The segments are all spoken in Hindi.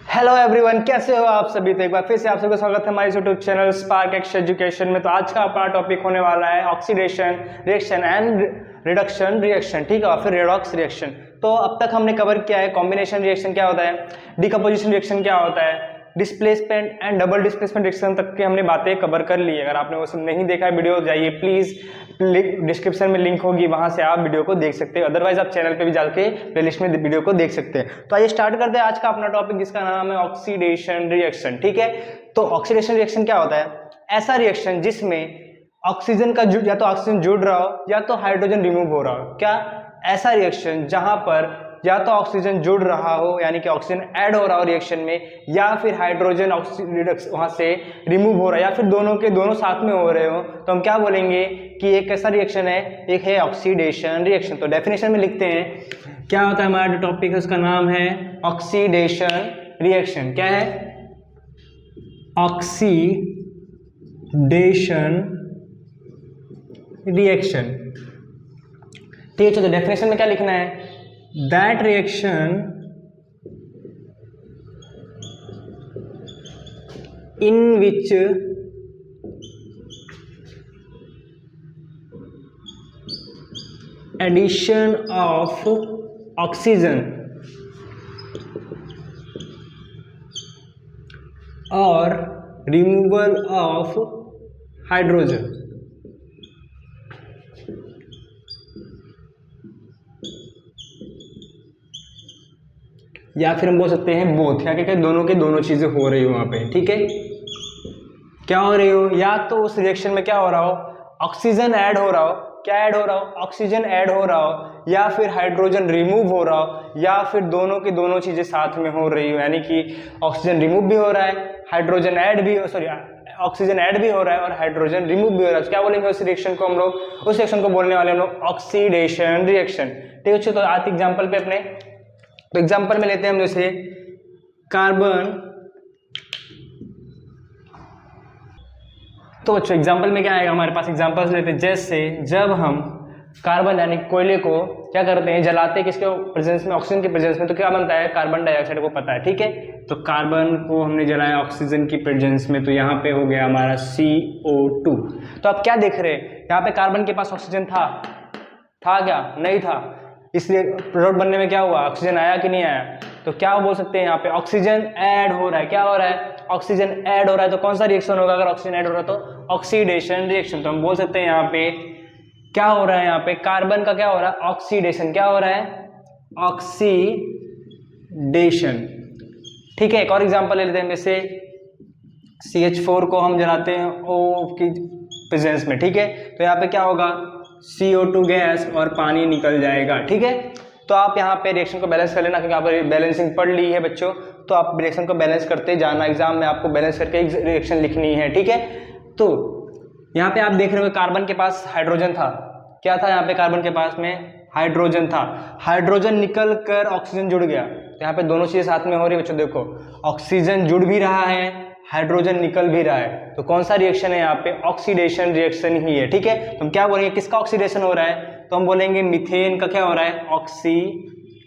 हेलो एवरीवन, कैसे हो आप सभी। तो एक बार फिर से आप सभी का स्वागत है हमारे YouTube channel spark x education में। तो आज का अपना टॉपिक होने वाला है oxidation reaction and reduction reaction, ठीक है, और फिर रेडॉक्स रिएक्शन। तो अब तक हमने कवर किया है कॉम्बिनेशन रिएक्शन क्या होता है, डिकम्पोजिशन रिएक्शन क्या होता है, displacement and double displacement reaction तक की हमने बातें कवर कर ली है। अगर आपने वो सब नहीं देखा है वीडियो, जाइए प्लीज, डिस्क्रिप्शन में लिंक होगी, वहां से आप वीडियो को देख सकते हैं। अदरवाइज आप चैनल पे भी जाके प्लेलिस्ट में वीडियो को देख सकते हैं। तो आइए स्टार्ट करते हैं आज का अपना टॉपिक, जिसका नाम है ऑक्सीडेशन रिएक्शन, ठीक है। तो ऑक्सीडेशन रिएक्शन क्या होता है? ऐसा रिएक्शन जिसमें ऑक्सीजन का या तो ऑक्सीजन जुड़ रहा हो या तो हाइड्रोजन रिमूव हो रहा हो। क्या? ऐसा रिएक्शन जहां पर या तो ऑक्सीजन जुड़ रहा हो यानी कि ऑक्सीजन ऐड हो रहा हो रिएक्शन में, या फिर हाइड्रोजन ऑक्सीडेशन वहां से रिमूव हो रहा है, या फिर दोनों के दोनों साथ में हो रहे हो, तो हम क्या बोलेंगे कि एक कैसा रिएक्शन है, एक है ऑक्सीडेशन रिएक्शन। तो डेफिनेशन में लिखते हैं, क्या होता है हमारा जो टॉपिक है उसका नाम है ऑक्सीडेशन रिएक्शन। क्या है? ऑक्सीडेशन रिएक्शन, ठीक है। तो डेफिनेशन में क्या लिखना है? That reaction in which addition of oxygen or removal of hydrogen या फिर हम बोल सकते हैं बोथ, या क्या दोनों के दोनों चीजें हो रही हो वहां पे, ठीक है। क्या हो रही हो? या तो उस रिएक्शन में क्या हो रहा हो, ऑक्सीजन ऐड हो रहा हो। क्या ऐड हो रहा हो? ऑक्सीजन ऐड हो रहा हो, या फिर हाइड्रोजन रिमूव हो रहा हो, या फिर दोनों की दोनों चीजें साथ में हो रही हो, यानी कि ऑक्सीजन रिमूव भी हो रहा है, हाइड्रोजन ऐड भी हो, सॉरी ऑक्सीजन ऐड भी हो रहा है और हाइड्रोजन रिमूव भी हो रहा है। तो क्या बोलेंगे उस रिएक्शन को हम लोग? उस रिएक्शन को बोलने वाले हम लोग ऑक्सीडेशन रिएक्शन, ठीक है। तो आज एग्जाम्पल पे अपने, तो एग्जाम्पल में लेते हैं हम जैसे कार्बन। तो बच्चों एग्जाम्पल में क्या आएगा हमारे पास? एग्जाम्पल्स लेते हैं, जैसे जब हम कार्बन यानी कोयले को क्या करते हैं, जलाते हैं किसके प्रेजेंस में, ऑक्सीजन के प्रेजेंस में, तो क्या बनता है? कार्बन डाइऑक्साइड को पता है, ठीक है। तो कार्बन को हमने जलाया ऑक्सीजन की प्रेजेंस में, तो यहाँ पे हो गया हमारा CO2। तो आप क्या देख रहे हैं, यहाँ पे कार्बन के पास ऑक्सीजन था क्या? नहीं था, इसलिए प्रोडक्ट बनने में क्या हुआ, ऑक्सीजन आया कि नहीं आया? तो क्या बोल सकते हैं यहाँ पे, ऑक्सीजन ऐड हो रहा है। क्या हो रहा है? ऑक्सीजन ऐड हो रहा है। तो कौन सा रिएक्शन होगा अगर ऑक्सीजन ऐड हो रहा है? तो ऑक्सीडेशन रिएक्शन। तो हम बोल सकते हैं यहाँ पे क्या हो रहा है, यहाँ पे कार्बन का क्या हो रहा है, ऑक्सीडेशन। क्या हो रहा है? ऑक्सीडेशन, ठीक है। एक और एग्जांपल ले लेते हैं, जैसे CH4 को हम जलाते हैं O की प्रेजेंस में, ठीक है। तो यहाँ पे क्या होगा, CO2 गैस और पानी निकल जाएगा, ठीक है। तो आप यहाँ पे रिएक्शन को बैलेंस कर लेना, क्योंकि आप बैलेंसिंग पढ़ ली है बच्चों, तो आप रिएक्शन को बैलेंस करते जाना, एग्जाम में आपको बैलेंस करके रिएक्शन लिखनी है, ठीक है। तो यहाँ पे आप देख रहे हो कार्बन के पास हाइड्रोजन था। क्या था यहाँ पे? कार्बन के पास में हाइड्रोजन था। हाइड्रोजन निकल कर ऑक्सीजन जुड़ गया, तो यहाँ पे दोनों चीजें साथ में हो रही है बच्चों। देखो ऑक्सीजन जुड़ भी रहा है, हाइड्रोजन निकल भी रहा है, तो कौन सा रिएक्शन है यहाँ पे? ऑक्सीडेशन रिएक्शन ही है, ठीक है। तो हम क्या बोलेंगे, किसका ऑक्सीडेशन हो रहा है? तो हम बोलेंगे मीथेन का क्या हो रहा है, ऑक्सीडेशन,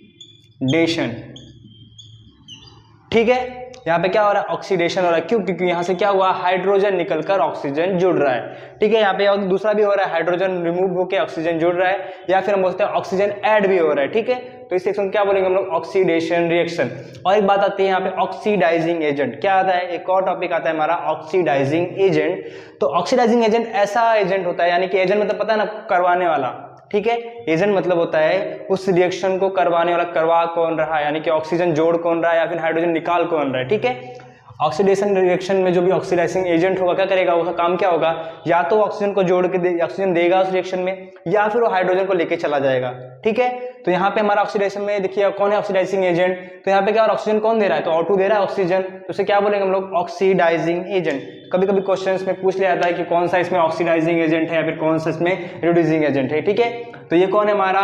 ठीक है। यहाँ पे क्या हो रहा है, ऑक्सीडेशन हो रहा है। क्यों? क्योंकि यहाँ से क्या हुआ, हाइड्रोजन निकलकर ऑक्सीजन जुड़ रहा है, ठीक है। यहाँ पे दूसरा भी हो रहा है, हाइड्रोजन रिमूव होकर ऑक्सीजन जुड़ रहा है, या फिर हम बोलते हैं ऑक्सीजन ऐड भी हो रहा है, ठीक है। तो इस सेक्शन क्या बोलेंगे हम लोग, ऑक्सीडेशन रिएक्शन। और एक बात आती है यहाँ पे ऑक्सीडाइजिंग एजेंट। क्या आता है? एक और टॉपिक आता है हमारा ऑक्सीडाइजिंग एजेंट। तो ऑक्सीडाइजिंग एजेंट ऐसा एजेंट होता है, यानी कि एजेंट मतलब पता है ना, करवाने वाला, ठीक है। एजेंट मतलब होता है उस रिएक्शन को करवाने वाला, करवा कौन रहा है, यानी कि ऑक्सीजन जोड़ कौन रहा है या फिर हाइड्रोजन निकाल कौन रहा है, ठीक है। ऑक्सीडेशन रिएक्शन में जो भी ऑक्सीडाइजिंग एजेंट होगा क्या करेगा, उसका काम क्या होगा, या तो ऑक्सीजन को जोड़ के ऑक्सीजन देगा उस रिएक्शन में, या फिर वो हाइड्रोजन को लेके चला जाएगा, ठीक है। तो यहाँ पे हमारा ऑक्सीडेशन में देखिए कौन है ऑक्सीडाइजिंग एजेंट, तो यहाँ पे क्या ऑक्सीजन कौन दे रहा है, तो O2 दे रहा है ऑक्सीजन, तो उसे क्या बोलेंगे हम लोग, ऑक्सीडाइजिंग एजेंट। कभी कभी क्वेश्चंस में पूछ लिया जाता है कि कौन सा इसमें ऑक्सीडाइजिंग एजेंट है या फिर कौन सा इसमें रिड्यूसिंग एजेंट है, ठीक है। तो ये कौन है हमारा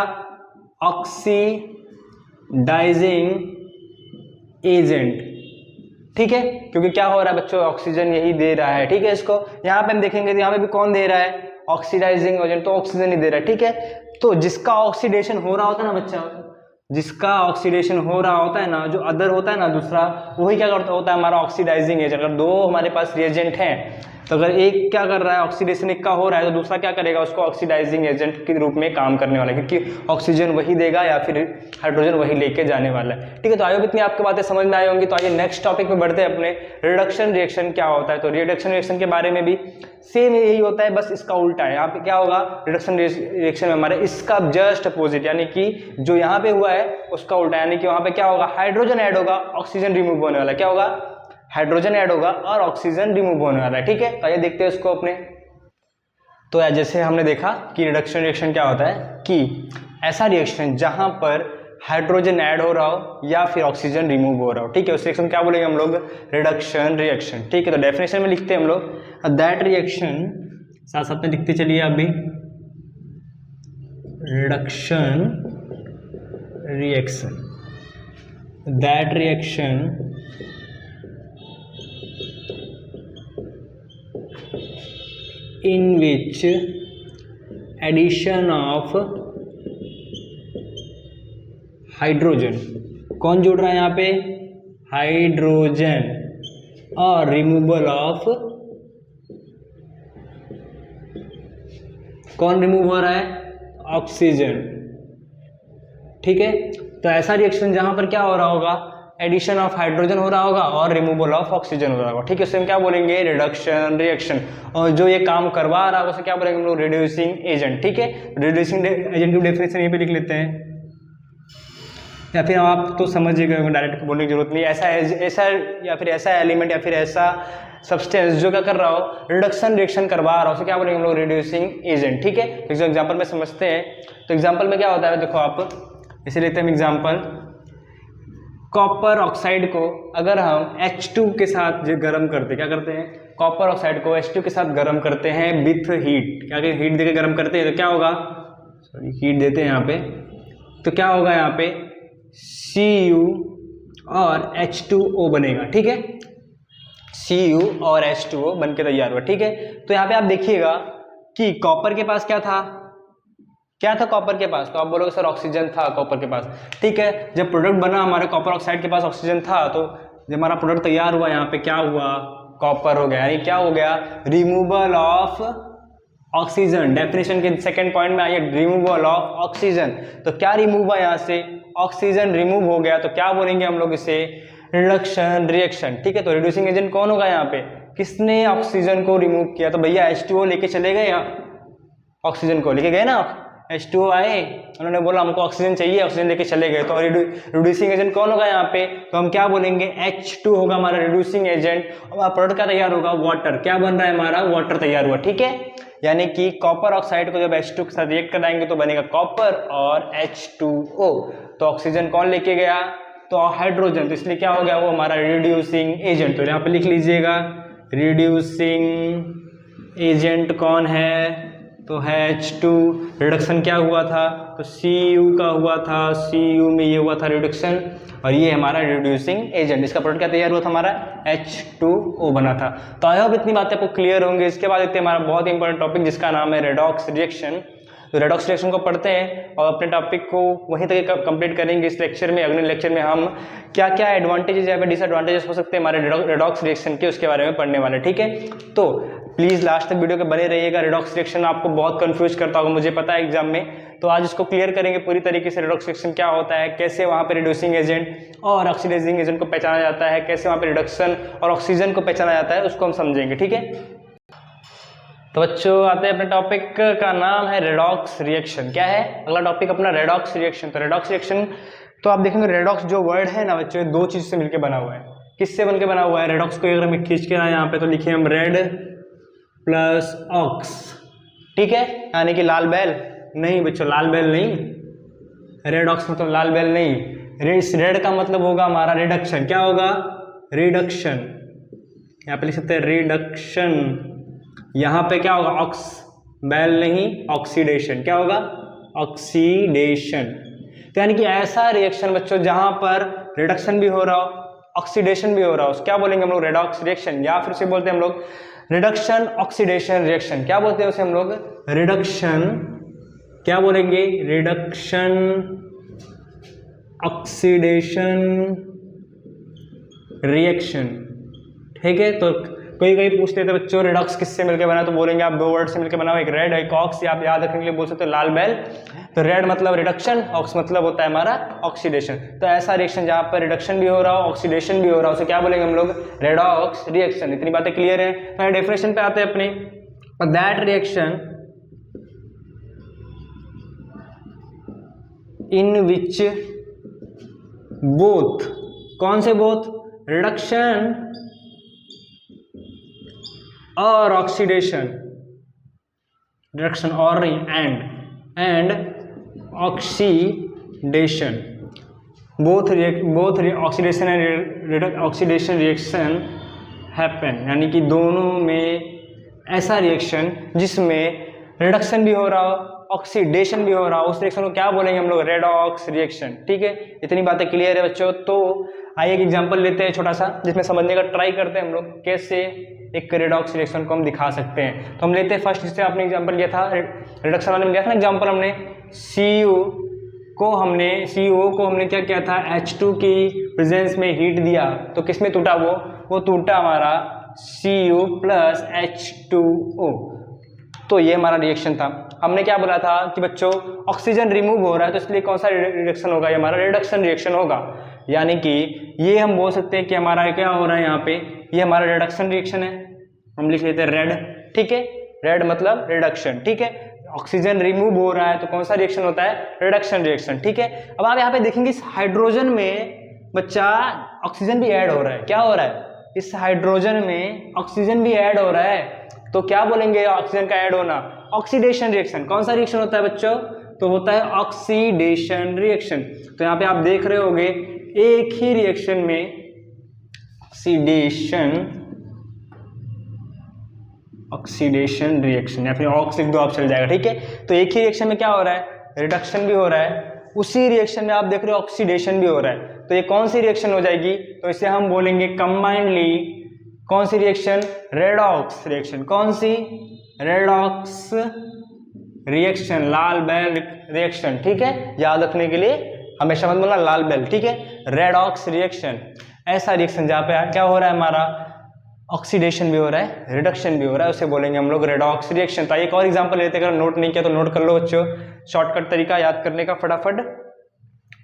ऑक्सीडाइजिंग एजेंट, ठीक है। क्योंकि क्या हो रहा है बच्चों, ऑक्सीजन यही दे रहा है, ठीक है। इसको यहाँ पे हम देखेंगे तो यहाँ पे भी कौन दे रहा है, ऑक्सीडाइजिंग एजेंट, तो ऑक्सीजन ही दे रहा है, ठीक है। तो जिसका ऑक्सीडेशन हो रहा होता है ना बच्चा, जिसका ऑक्सीडेशन हो रहा होता है ना, जो अदर होता है ना दूसरा, वही क्या करता होता है हमारा ऑक्सीडाइजिंग एजेंट। अगर दो हमारे पास रिएजेंट हैं तो अगर एक क्या कर रहा है, ऑक्सीडेशन एक का हो रहा है, तो दूसरा क्या करेगा, उसको ऑक्सीडाइजिंग एजेंट के रूप में काम करने वाला है, क्योंकि ऑक्सीजन वही देगा या फिर हाइड्रोजन वही लेके जाने वाला है। ठीक है, तो आई होप इतनी आपको बातें समझ में आई होंगी। तो आइए नेक्स्ट टॉपिक पे बढ़ते हैं अपने, रिडक्शन रिएक्शन क्या होता है। तो रिडक्शन रिएक्शन के बारे में भी सेम यही होता है, बस इसका उल्टा है। यहाँ पे क्या होगा, रिडक्शन रिएक्शन में हमारे इसका जस्ट अपोजिट, यानी कि जो यहाँ पे हुआ है उसका उल्टा, यानी कि वहाँ पे क्या होगा, हाइड्रोजन ऐड होगा, ऑक्सीजन रिमूव होने वाला है। क्या होगा, हाइड्रोजन ऐड होगा और ऑक्सीजन रिमूव होने वाला है। ठीक है, तो आइए देखते हैं इसको अपने। तो जैसे हमने देखा कि रिडक्शन रिएक्शन क्या होता है, कि ऐसा रिएक्शन जहां पर हाइड्रोजन ऐड हो रहा हो या फिर ऑक्सीजन रिमूव हो रहा हो। ठीक है, उस रिएक्शन क्या बोलेंगे हम लोग, रिडक्शन रिएक्शन। ठीक है, तो डेफिनेशन में लिखते हैं हम लोग, दैट रिएक्शन, साथ साथ में लिखते चलिए आप भी, reduction reaction, that reaction in which addition of hydrogen, कौन जोड़ रहा है यहाँ पे, हाइड्रोजन, और रिमूवल ऑफ, कौन रिमूव हो रहा है, ऑक्सीजन। ठीक है, तो ऐसा रिएक्शन जहां पर क्या हो रहा होगा, एडिशन ऑफ हाइड्रोजन हो रहा होगा और रिमूवल ऑफ ऑक्सीजन हो रहा होगा। ठीक है, उससे हम क्या बोलेंगे, रिडक्शन रिएक्शन। और जो ये काम करवा रहा है उसे क्या बोलेंगे हम लोग, रिड्यूसिंग एजेंट। ठीक है, रिड्यूसिंग एजेंट की डेफिनेशन यहीं पे लिख लेते हैं, या फिर आप तो समझिएगा, डायरेक्ट बोलने की जरूरत नहीं। ऐसा या फिर ऐसा एलिमेंट या फिर ऐसा सब्सटेंस जो क्या कर रहा हो, रिडक्शन रिएक्शन करवा रहा हो, उसे क्या बोलेंगे हम लोग, रिड्यूसिंग एजेंट। ठीक है, तो एग्जाम्पल में समझते हैं। तो एग्जाम्पल में क्या होता है, देखो आप इसे लेते हैं एग्जाम्पल, कॉपर ऑक्साइड को अगर हम H2 के साथ गर्म करते हैं, क्या करते हैं, कॉपर ऑक्साइड को H2 के साथ गर्म करते हैं विथ हीट, क्या हीट देके गर्म करते हैं, तो क्या होगा, सॉरी हीट देते हैं यहाँ पे, तो क्या होगा यहाँ पे Cu और H2O बनेगा। ठीक है, Cu और H2O बन के तैयार हुआ। ठीक है, तो यहाँ पे आप देखिएगा कि कॉपर के पास क्या था, क्या था कॉपर के पास, तो आप बोलोगे सर ऑक्सीजन था कॉपर के पास। ठीक है, जब प्रोडक्ट बना हमारे कॉपर ऑक्साइड के पास ऑक्सीजन था, तो जब हमारा प्रोडक्ट तैयार हुआ यहाँ पे क्या हुआ, कॉपर हो गया, यानी क्या हो गया, रिमूवल ऑफ ऑक्सीजन। डेफिनेशन के सेकंड पॉइंट में आइए, रिमूवल ऑफ ऑक्सीजन। तो क्या रिमूव हुआ यहाँ से, ऑक्सीजन रिमूव हो गया, तो क्या बोलेंगे हम लोग इसे, रिडक्शन रिएक्शन। ठीक है, तो रिड्यूसिंग एजेंट कौन होगा यहाँ पे, किसने ऑक्सीजन को रिमूव किया, तो भैया H2O लेके चले गए, ऑक्सीजन को लेके गए ना, H2O आए, उन्होंने बोला हमको ऑक्सीजन चाहिए, ऑक्सीजन लेके चले गए। तो रिड्यूसिंग एजेंट कौन होगा यहाँ पे, तो हम क्या बोलेंगे, H2 होगा हमारा रिड्यूसिंग एजेंट। हमारा प्रोडक्ट क्या तैयार होगा, वाटर, क्या बन रहा है हमारा, वाटर तैयार हुआ। ठीक है, यानी कि कॉपर ऑक्साइड को जब H2 के साथ रिएक्ट कराएंगे तो बनेगा कॉपर और H2O। तो ऑक्सीजन कौन लेके गया, तो हाइड्रोजन, तो इसलिए क्या हो गया, वो हमारा रिड्यूसिंग एजेंट। तो यहाँ पे लिख लीजिएगा, रिड्यूसिंग एजेंट कौन है, तो है H2। रिडक्शन क्या हुआ था, तो Cu का हुआ था, Cu में ये हुआ था रिडक्शन, और ये हमारा रिड्यूसिंग एजेंट, इसका प्रोडक्ट क्या तैयार हुआ था हमारा, H2O बना था। तो आई होप इतनी बातें आपको क्लियर होंगी। इसके बाद इतने हमारा बहुत इंपॉर्टेंट टॉपिक जिसका नाम है रेडॉक्स रिएक्शन। तो रेडॉक्स रिएक्शन को पढ़ते हैं और अपने टॉपिक को वहीं तक कंप्लीट करेंगे इस लेक्चर में। अगले लेक्चर में हम क्या क्या एडवांटेजेस या फिर डिसएडवांटेजेस हो सकते हैं हमारे रेडॉक्स रिएक्शन के, उसके बारे में पढ़ने वाले। ठीक है, तो प्लीज़ लास्ट तक वीडियो के बने रहिएगा। रेडॉक्स रिएक्शन आपको बहुत कंफ्यूज करता होगा, मुझे पता है एग्जाम में, तो आज इसको क्लियर करेंगे पूरी तरीके से। रेडॉक्स रिएक्शन क्या होता है, कैसे वहाँ पे रिड्यूसिंग एजेंट और ऑक्सीडाइजिंग एजेंट को पहचाना जाता है, कैसे वहाँ पे रिडक्शन और ऑक्सीजन को पहचाना जाता है, उसको हम समझेंगे। ठीक है, तो बच्चों आते हैं अपने टॉपिक का नाम है रेडॉक्स रिएक्शन। क्या है अगला टॉपिक अपना, रेडॉक्स रिएक्शन। तो रेडॉक्स रिएक्शन, तो आप देखेंगे रेडॉक्स जो वर्ड है ना बच्चों, दो चीज से मिलकर बना हुआ है। किससे बनकर बना हुआ है, रेडॉक्स को अगर हम खींच के ना यहाँ पे, तो लिखिए हम रेड प्लस ऑक्स। ठीक है, यानी कि लाल बैल नहीं बच्चों, लाल बैल नहीं, रेड ऑक्स मतलब लाल बैल नहीं। रेड का मतलब होगा हमारा रिडक्शन, क्या होगा, रिडक्शन। यहाँ पे लिख सकते हैं रिडक्शन। यहाँ पे क्या होगा, ऑक्स बैल नहीं, ऑक्सीडेशन। क्या होगा, ऑक्सीडेशन। तो यानी कि ऐसा रिएक्शन बच्चों जहां पर रिडक्शन भी हो रहा हो, ऑक्सीडेशन भी हो रहा हो, क्या बोलेंगे हम लोग, रेडॉक्स रिएक्शन। या फिर उसे बोलते हैं हम लोग रिडक्शन ऑक्सीडेशन रिएक्शन। क्या बोलते हैं उसे हम लोग, रिडक्शन, क्या बोलेंगे, रिडक्शन ऑक्सीडेशन रिएक्शन। ठीक है, तो कोई कोई पूछते थे बच्चों रेडॉक्स किससे मिलकर बना, तो बोलेंगे आप दो वर्ड से मिलकर बना, एक रेड एक ऑक्स, या आप याद रखने के लिए बोल सकते हो लाल बैल। तो रेड मतलब रिडक्शन, ऑक्स मतलब होता है हमारा ऑक्सीडेशन। तो ऐसा रिएक्शन जहाँ पर रिडक्शन भी हो रहा हो ऑक्सीडेशन भी हो रहा हो, उसे क्या बोलेंगे हम लोग, रेडॉक्स रिएक्शन। इतनी बातें क्लियर है। तो डेफिनेशन पे आते हैं अपने, that reaction in which both, कौन से बोथ, रिडक्शन और ऑक्सीडेशन, रिडक्शन और and oxidation, both oxidation and oxidation reaction happen, यानी कि दोनों में ऐसा रिएक्शन जिसमें रिडक्शन भी हो रहा हो ऑक्सीडेशन भी हो रहा हो, उस रिएक्शन को क्या बोलेंगे हम लोग, रेडॉक्स रिएक्शन। ठीक है, इतनी बातें क्लियर है बच्चों। तो आइए एक एग्जांपल लेते हैं छोटा सा, जिसमें समझने का ट्राई करते हैं हम लोग कैसे एक रेडॉक्स रिएक्शन को हम दिखा सकते हैं। तो हम लेते हैं फर्स्ट, जिससे आपने एग्जांपल लिया था रिडक्शन वाले में लिया था ना एग्जांपल, हमने CO को हमने क्या किया था, H2 की प्रेजेंस में हीट दिया, तो किस में टूटा, वो टूटा हमारा CO प्लस H2O। तो ये हमारा रिएक्शन था। हमने क्या बोला था कि बच्चों ऑक्सीजन रिमूव हो रहा है, तो इसलिए कौन सा रिएक्शन होगा, ये हमारा रिडक्शन रिएक्शन होगा। यानी कि ये हम बोल सकते हैं कि हमारा क्या हो रहा है यहाँ पे, ये हमारा रिडक्शन रिएक्शन है, हम लिख लेते हैं रेड। ठीक है, रेड मतलब रिडक्शन। ठीक है, ऑक्सीजन रिमूव हो रहा है तो कौन सा रिएक्शन होता है, रिडक्शन रिएक्शन। ठीक है, अब आप यहाँ पे देखेंगे इस हाइड्रोजन में बच्चा ऑक्सीजन भी ऐड हो रहा है, क्या हो रहा है, इस हाइड्रोजन में ऑक्सीजन भी ऐड हो रहा है, तो क्या बोलेंगे ऑक्सीजन का ऐड होना, ऑक्सीडेशन रिएक्शन। कौन सा रिएक्शन होता है बच्चों, तो होता है ऑक्सीडेशन रिएक्शन। तो यहाँ पे आप देख रहे होंगे एक ही रिएक्शन में ऑक्सीडेशन रिएक्शन, या फिर ऑक्स लिख दो आप चल जाएगा। ठीक है, तो एक ही रिएक्शन में क्या हो रहा है, रिडक्शन भी हो रहा है, उसी रिएक्शन में आप देख रहे हो ऑक्सीडेशन भी हो रहा है। तो ये कौन सी रिएक्शन हो जाएगी, तो इसे हम बोलेंगे कंबाइंडली कौन सी रिएक्शन, रेडॉक्स रिएक्शन। कौन सी, रेडॉक्स रिएक्शन, लाल बैल रिएक्शन। ठीक है, याद रखने के लिए हमेशा मत बोलना लाल बैल। ठीक है, रेडॉक्स रिएक्शन, ऐसा रिएक्शन जहाँ पे क्या हो रहा है हमारा, ऑक्सीडेशन भी हो रहा है रिडक्शन भी हो रहा है, उसे बोलेंगे हम लोग रेडॉक्स रिएक्शन। तो एक और एग्जांपल लेते हैं, अगर नोट नहीं किया तो नोट कर लो बच्चों, शॉर्टकट तरीका याद करने का फटाफट।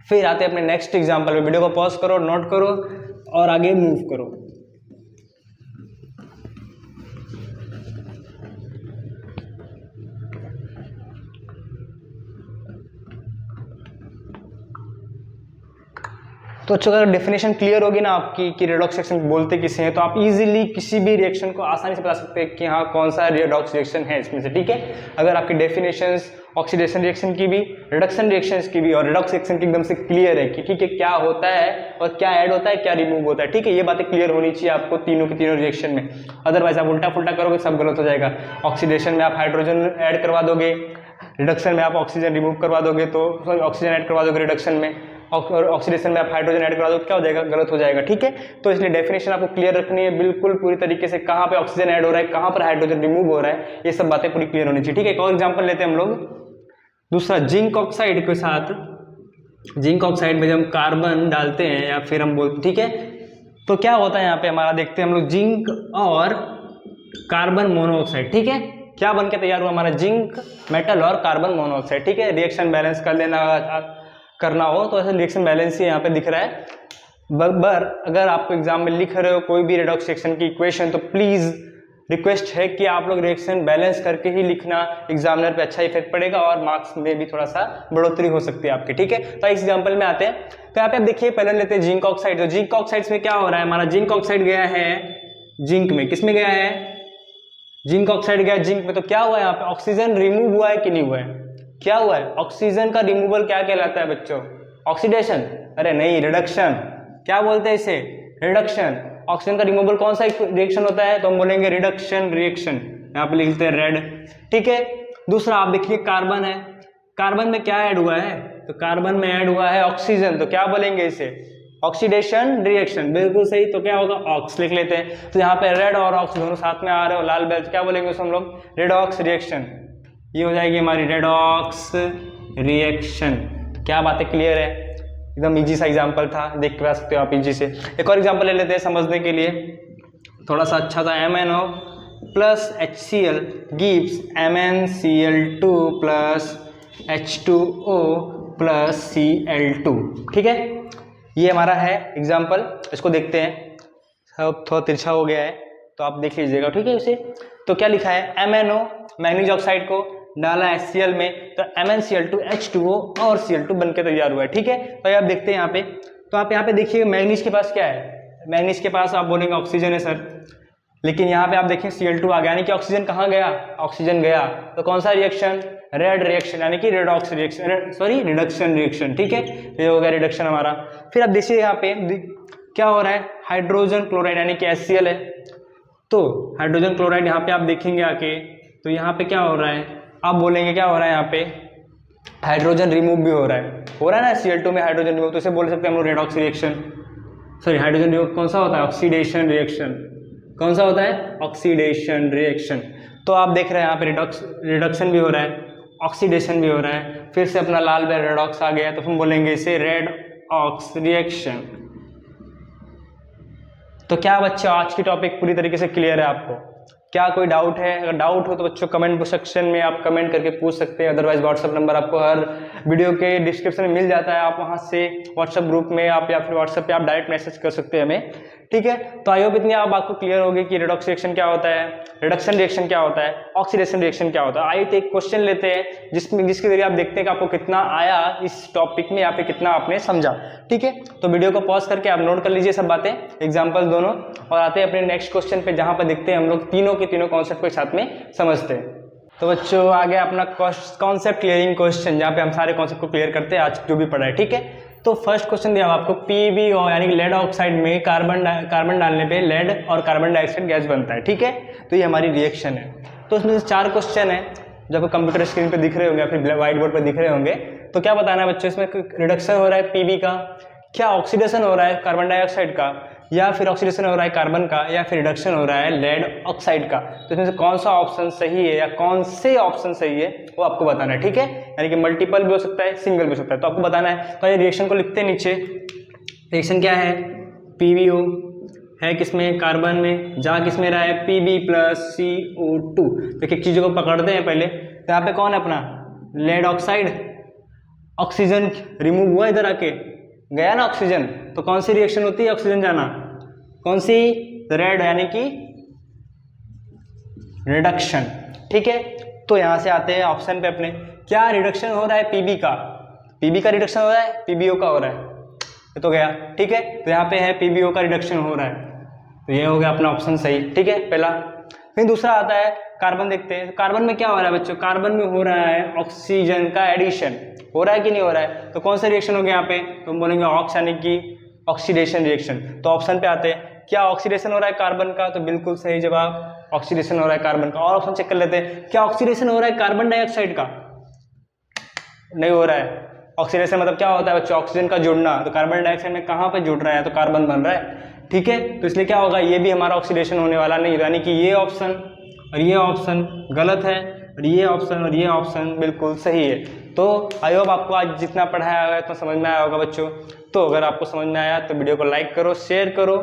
फिर आते हैं अपने नेक्स्ट एग्जांपल में, वीडियो को पॉज करो, नोट करो और आगे मूव करो। तो अच्छा, अगर डेफिनेशन क्लियर होगी ना आपकी कि रेडॉक्स रिएक्शन बोलते किसे हैं, तो आप इजीली किसी भी रिएक्शन को आसानी से बता सकते हैं कि हाँ कौन सा रेडॉक्स रिएक्शन है इसमें से। ठीक है, अगर आपकी डेफिनेशंस ऑक्सीडेशन रिएक्शन की भी, रिडक्शन रिएक्शंस की भी और रेडॉक्स रिएक्शन की एकदम से क्लियर है कि ठीक है क्या होता है और क्या ऐड होता है क्या रिमूव होता है। ठीक है, ये बातें क्लियर होनी चाहिए आपको तीनों की तीनों रिएक्शन में, अदरवाइज आप उल्टा पुल्टा करोगे सब गलत हो जाएगा। ऑक्सीडेशन में आप हाइड्रोजन ऐड करवा दोगे, रिडक्शन में आप ऑक्सीजन रिमूव करवा दोगे, तो सॉरी ऑक्सीजन ऐड करवा दोगे रिडक्शन में, और ऑक्सीडेशन में आप हाइड्रोजन ऐड करा दो, क्या हो जाएगा, गलत हो जाएगा। ठीक है, तो इसलिए डेफिनेशन आपको क्लियर रखनी है बिल्कुल पूरी तरीके से, कहाँ पे ऑक्सीजन ऐड हो रहा है, कहाँ पर हाइड्रोजन रिमूव हो रहा है, ये सब बातें पूरी क्लियर होनी चाहिए। ठीक है, एक और एग्जांपल लेते हैं हम लोग, दूसरा जिंक ऑक्साइड के साथ, जिंक ऑक्साइड में जब हम कार्बन डालते हैं या फिर हम बोलते, ठीक है, तो क्या होता है यहाँ पे हमारा, देखते हैं हम लोग, जिंक और कार्बन मोनोऑक्साइड। ठीक है, क्या बन के तैयार हुआ हमारा, जिंक मेटल और कार्बन मोनोऑक्साइड। ठीक है, रिएक्शन बैलेंस कर लेना करना हो तो ऐसे रिएक्शन बैलेंस ही यहाँ पे दिख रहा है। बर अगर आपको एग्जाम में लिख रहे हो कोई भी रेडॉक्स रिएक्शन की इक्वेशन, तो प्लीज रिक्वेस्ट है कि आप लोग रिएक्शन बैलेंस करके ही लिखना, एग्जामिनर पे अच्छा इफेक्ट पड़ेगा और मार्क्स में भी थोड़ा सा बढ़ोतरी हो सकती है आपके। ठीक है, तो इस एग्जाम्पल में आते हैं, तो यहाँ पे आप देखिए पहले लेते हैं जिंक ऑक्साइड। तो जिंक ऑक्साइड में क्या हो रहा है हमारा, जिंक ऑक्साइड गया है जिंक में, किस में गया है, जिंक ऑक्साइड गया जिंक में, तो क्या हुआ है यहाँ पे, ऑक्सीजन रिमूव हुआ है कि नहीं हुआ है, क्या हुआ है, ऑक्सीजन का रिमूवल क्या कहलाता है बच्चों, ऑक्सीडेशन, अरे नहीं रिडक्शन, क्या बोलते हैं इसे, रिडक्शन। ऑक्सीजन का रिमूवल कौन सा रिएक्शन होता है, तो हम बोलेंगे रिडक्शन रिएक्शन, यहाँ पे लिखते हैं रेड। ठीक है, दूसरा आप देखिए कार्बन है, कार्बन में क्या ऐड हुआ है, तो कार्बन में ऐड हुआ है ऑक्सीजन, तो क्या बोलेंगे इसे, ऑक्सीडेशन रिएक्शन, बिल्कुल सही। तो क्या होगा, ऑक्स लिख लेते हैं। तो यहाँ पे रेड और ऑक्स दोनों साथ में आ रहे हो, लाल बैल, क्या बोलेंगे उसे हम लोग, रेडॉक्स रिएक्शन। ये हो जाएगी हमारी रेडॉक्स रिएक्शन। क्या बातें क्लियर है, एकदम इजी सा एग्जाम्पल था, देख के आ सकते हो आप इजी से। एक और एग्जाम्पल ले लेते हैं समझने के लिए थोड़ा सा अच्छा सा। MnO plus HCl gives MnCl2 plus H2O plus Cl2। ठीक है, ये हमारा है एग्जाम्पल। इसको देखते हैं, सब थोड़ा तिरछा हो गया है तो आप देख लीजिएगा। ठीक है, इसे तो क्या लिखा है, MnO मैग्नीज ऑक्साइड को डाला HCl में तो MnCl2 H2O और Cl2 बनके तैयार हुआ है। ठीक है, तो आप देखते हैं यहाँ पे, तो आप यहाँ पे देखिए मैग्नीज के पास क्या है, मैग्नीज के पास आप बोलेंगे ऑक्सीजन है सर, लेकिन यहाँ पे आप देखें Cl2 आ गया, यानी कि ऑक्सीजन कहाँ गया, ऑक्सीजन गया, तो कौन सा रिएक्शन, रेड रिएक्शन, यानी कि redox reaction, sorry reduction reaction. ठीक है, ये हो गया रिडक्शन हमारा। फिर आप देखिए यहाँ पे क्या हो रहा है, हाइड्रोजन क्लोराइड यानी कि HCl है, तो हाइड्रोजन क्लोराइड यहाँ पे आप देखेंगे आके, तो यहाँ पे क्या हो रहा है, आप बोलेंगे क्या हो रहा है, यहाँ पे हाइड्रोजन रिमूव भी हो रहा है ना Cl2 में हाइड्रोजन रिमूव, तो इसे बोल सकते हैं हम लोग redox reaction. Sorry hydrogen remove कौन सा होता है, ऑक्सीडेशन रिएक्शन। कौन सा होता है, ऑक्सीडेशन रिएक्शन। तो आप देख रहे हैं यहाँ पे रिडक्शन भी हो रहा है, ऑक्सीडेशन भी हो रहा है। फिर से अपना लाल में रेडॉक्स आ गया तो हम बोलेंगे इसे रेड ऑक्स रिएक्शन। तो क्या बच्चों आज की टॉपिक पूरी तरीके से क्लियर है आपको? क्या कोई डाउट है? अगर डाउट हो तो बच्चों कमेंट सेक्शन में आप कमेंट करके पूछ सकते हैं, अदरवाइज व्हाट्सअप नंबर आपको हर वीडियो के डिस्क्रिप्शन में मिल जाता है, आप वहां से व्हाट्सअप ग्रुप में आप या फिर व्हाट्सअप पे आप डायरेक्ट मैसेज कर सकते हैं हमें। ठीक है, तो आई होप इतनी आप आपको क्लियर होगी कि रेडॉक्स रिएक्शन क्या होता है, रिडक्शन रिएक्शन क्या होता है, ऑक्सीडेशन रिएक्शन क्या होता है। आइए एक क्वेश्चन लेते हैं जिसके जरिए आप देखते हैं कि आपको कितना आया इस टॉपिक में, यहाँ पे कितना आपने समझा। ठीक है, तो वीडियो को पॉज करके आप नोट कर लीजिए सब बातें, एग्जाम्पल दोनों, और आते हैं अपने नेक्स्ट क्वेश्चन पे जहां पर देखते हैं हम लोग तीनों के तीनों कॉन्सेप्ट को साथ में समझते हैं। तो बच्चों आ गया अपना कॉन्सेप्ट क्लियरिंग क्वेश्चन, जहाँ पे हम सारे कॉन्सेप्ट को क्लियर करते हैं आज जो भी पढ़ा है। ठीक है, तो फर्स्ट क्वेश्चन दिया आपको, PbO यानी कि लेड ऑक्साइड में कार्बन डालने पे लेड और कार्बन डाइऑक्साइड गैस बनता है। ठीक है, तो ये हमारी रिएक्शन है। तो इसमें से 4 क्वेश्चन है जो आपको कंप्यूटर स्क्रीन पे दिख रहे होंगे या फिर व्हाइट बोर्ड पर दिख रहे होंगे। तो क्या बताना है बच्चों, इसमें रिडक्शन हो रहा है Pb का, क्या ऑक्सीडेशन हो रहा है कार्बन डाइऑक्साइड का, या फिर ऑक्सीडेशन हो रहा है कार्बन का, या फिर रिडक्शन हो रहा है लेड ऑक्साइड का। तो इसमें से कौन सा ऑप्शन सही है या कौन से ऑप्शन सही है वो आपको बताना है। ठीक है, यानी कि मल्टीपल भी हो सकता है, सिंगल भी हो सकता है, तो आपको बताना है। तो ये रिएक्शन को लिखते हैं नीचे। रिएक्शन क्या है, PbO है किसमें, कार्बन में, जा किसमें रहा है, Pb प्लस CO2। देखिए चीज़ों को पकड़ते हैं पहले, तो यहाँ पे कौन है अपना लेड ऑक्साइड, ऑक्सीजन रिमूव हुआ इधर आके, गया ना ऑक्सीजन, तो कौन सी रिएक्शन होती है, ऑक्सीजन जाना, कौन सी, रेड यानी कि रिडक्शन। ठीक है, तो यहां से आते हैं ऑप्शन पे अपने, क्या रिडक्शन हो रहा है Pb का, Pb का रिडक्शन हो रहा है, PbO का हो रहा है, ये तो गया। ठीक है, तो यहाँ पे है PbO का रिडक्शन हो रहा है, तो ये हो गया अपना ऑप्शन सही। ठीक है, पहला। फिर दूसरा आता है कार्बन, देखते हैं कार्बन में क्या हो रहा है बच्चों, कार्बन में हो रहा है ऑक्सीजन का एडिशन, हो रहा है कि नहीं हो रहा है, तो कौन सा रिएक्शन हो गया यहाँ पे, तो हम बोलेंगे ऑक्स यानी कि ऑक्सीडेशन रिएक्शन। तो ऑप्शन पे आते हैं, क्या ऑक्सीडेशन हो रहा है कार्बन का, तो बिल्कुल सही जवाब, ऑक्सीडेशन हो रहा है कार्बन का। और ऑप्शन चेक कर लेते हैं, क्या ऑक्सीडेशन हो रहा है कार्बन डाइऑक्साइड का, नहीं हो रहा है। ऑक्सीडेशन मतलब क्या होता है बच्चों, ऑक्सीजन का जुड़ना, तो कार्बन डाइऑक्साइड में कहाँ पे जुड़ रहा है, तो कार्बन बन रहा है। ठीक है, तो इसलिए क्या होगा, ये भी हमारा ऑक्सीडेशन होने वाला नहीं, यानी कि ये ऑप्शन और ये ऑप्शन गलत है, और ये ऑप्शन और ये ऑप्शन बिल्कुल सही है। तो आई होप आपको आज जितना पढ़ाया होगा इतना समझ में आया होगा बच्चों। तो अगर आपको समझ में आया तो वीडियो को लाइक करो, शेयर करो,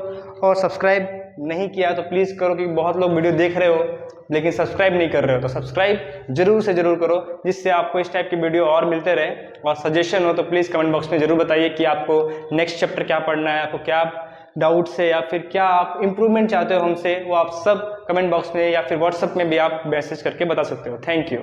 और सब्सक्राइब नहीं किया तो प्लीज़ करो, क्योंकि बहुत लोग वीडियो देख रहे हो लेकिन सब्सक्राइब नहीं कर रहे हो, तो सब्सक्राइब जरूर से जरूर करो, जिससे आपको इस टाइप की वीडियो और मिलते रहे। और सजेशन हो तो प्लीज़ कमेंट बॉक्स में जरूर बताइए कि आपको नेक्स्ट चैप्टर क्या पढ़ना है, आपको क्या डाउट्स है या फिर क्या आप इम्प्रूवमेंट चाहते हो हमसे, वो आप सब कमेंट बॉक्स में या फिर व्हाट्सएप में भी आप मैसेज करके बता सकते हो। Thank you.